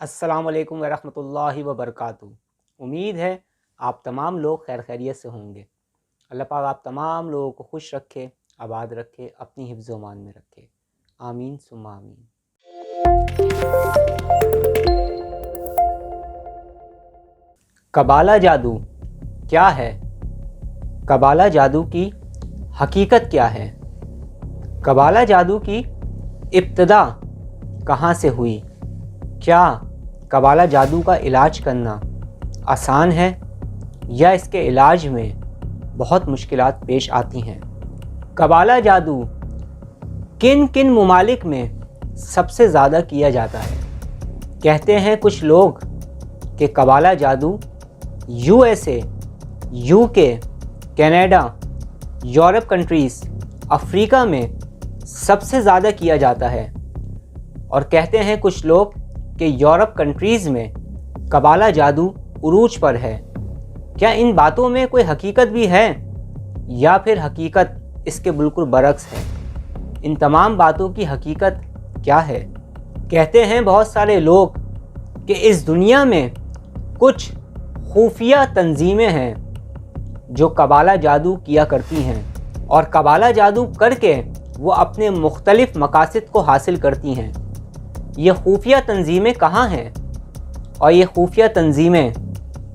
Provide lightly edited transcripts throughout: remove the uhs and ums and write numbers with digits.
السلام علیکم ورحمۃ اللہ وبرکاتہ۔ امید ہے آپ تمام لوگ خیر خیریت سے ہوں گے۔ اللہ پاک آپ تمام لوگوں کو خوش رکھے، آباد رکھے، اپنی حفظ و امان میں رکھے، آمین ثم آمین۔ قبالہ جادو کیا ہے؟ قبالہ جادو کی حقیقت کیا ہے؟ قبالہ جادو کی ابتدا کہاں سے ہوئی؟ کیا قبالہ جادو کا علاج کرنا آسان ہے یا اس کے علاج میں بہت مشکلات پیش آتی ہیں؟ قبالہ جادو کن کن ممالک میں سب سے زیادہ کیا جاتا ہے؟ کہتے ہیں کچھ لوگ کہ قبالہ جادو USA، UK، Canada, Europe countries, افریقہ میں سب سے زیادہ کیا جاتا ہے، اور کہتے ہیں کچھ لوگ کہ یورپ کنٹریز میں قبالہ جادو عروج پر ہے۔ کیا ان باتوں میں کوئی حقیقت بھی ہے یا پھر حقیقت اس کے بالکل برعکس ہے؟ ان تمام باتوں کی حقیقت کیا ہے؟ کہتے ہیں بہت سارے لوگ کہ اس دنیا میں کچھ خفیہ تنظیمیں ہیں جو قبالہ جادو کیا کرتی ہیں، اور قبالہ جادو کر کے وہ اپنے مختلف مقاصد کو حاصل کرتی ہیں۔ یہ خفیہ تنظیمیں کہاں ہیں؟ اور یہ خفیہ تنظیمیں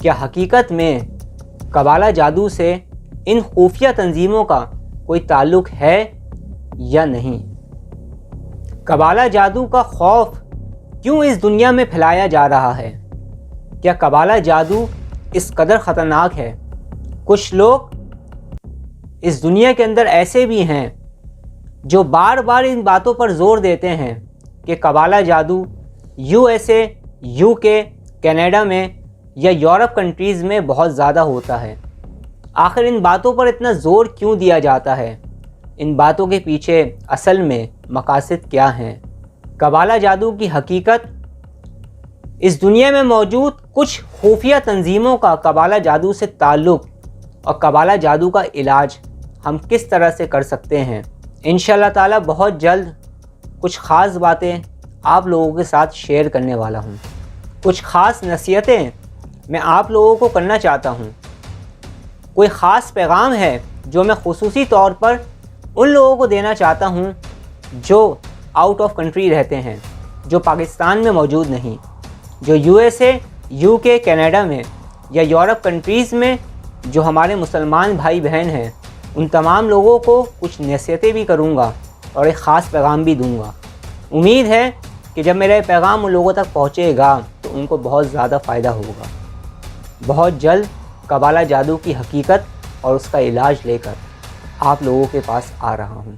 کیا حقیقت میں قبالہ جادو سے ان خفیہ تنظیموں کا کوئی تعلق ہے یا نہیں؟ قبالہ جادو کا خوف کیوں اس دنیا میں پھیلایا جا رہا ہے؟ کیا قبالہ جادو اس قدر خطرناک ہے؟ کچھ لوگ اس دنیا کے اندر ایسے بھی ہیں جو بار بار ان باتوں پر زور دیتے ہیں کہ قبالہ جادو USA، UK، کینیڈا میں یا یورپ کنٹریز میں بہت زیادہ ہوتا ہے۔ آخر ان باتوں پر اتنا زور کیوں دیا جاتا ہے؟ ان باتوں کے پیچھے اصل میں مقاصد کیا ہیں؟ قبالہ جادو کی حقیقت، اس دنیا میں موجود کچھ خفیہ تنظیموں کا قبالہ جادو سے تعلق اور قبالہ جادو کا علاج ہم کس طرح سے کر سکتے ہیں، انشاءاللہ تعالی بہت جلد کچھ خاص باتیں آپ لوگوں کے ساتھ شیئر کرنے والا ہوں۔ کچھ خاص نصیحتیں میں آپ لوگوں کو کرنا چاہتا ہوں۔ کوئی خاص پیغام ہے جو میں خصوصی طور پر ان لوگوں کو دینا چاہتا ہوں جو آؤٹ آف کنٹری رہتے ہیں، جو پاکستان میں موجود نہیں، جو USA، UK، کینیڈا میں یا یورپ کنٹریز میں جو ہمارے مسلمان بھائی بہن ہیں، ان تمام لوگوں کو کچھ نصیحتیں بھی کروں گا اور ایک خاص پیغام بھی دوں گا۔ امید ہے کہ جب میرا یہ پیغام ان لوگوں تک پہنچے گا تو ان کو بہت زیادہ فائدہ ہوگا۔ بہت جلد قبالہ جادو کی حقیقت اور اس کا علاج لے کر آپ لوگوں کے پاس آ رہا ہوں۔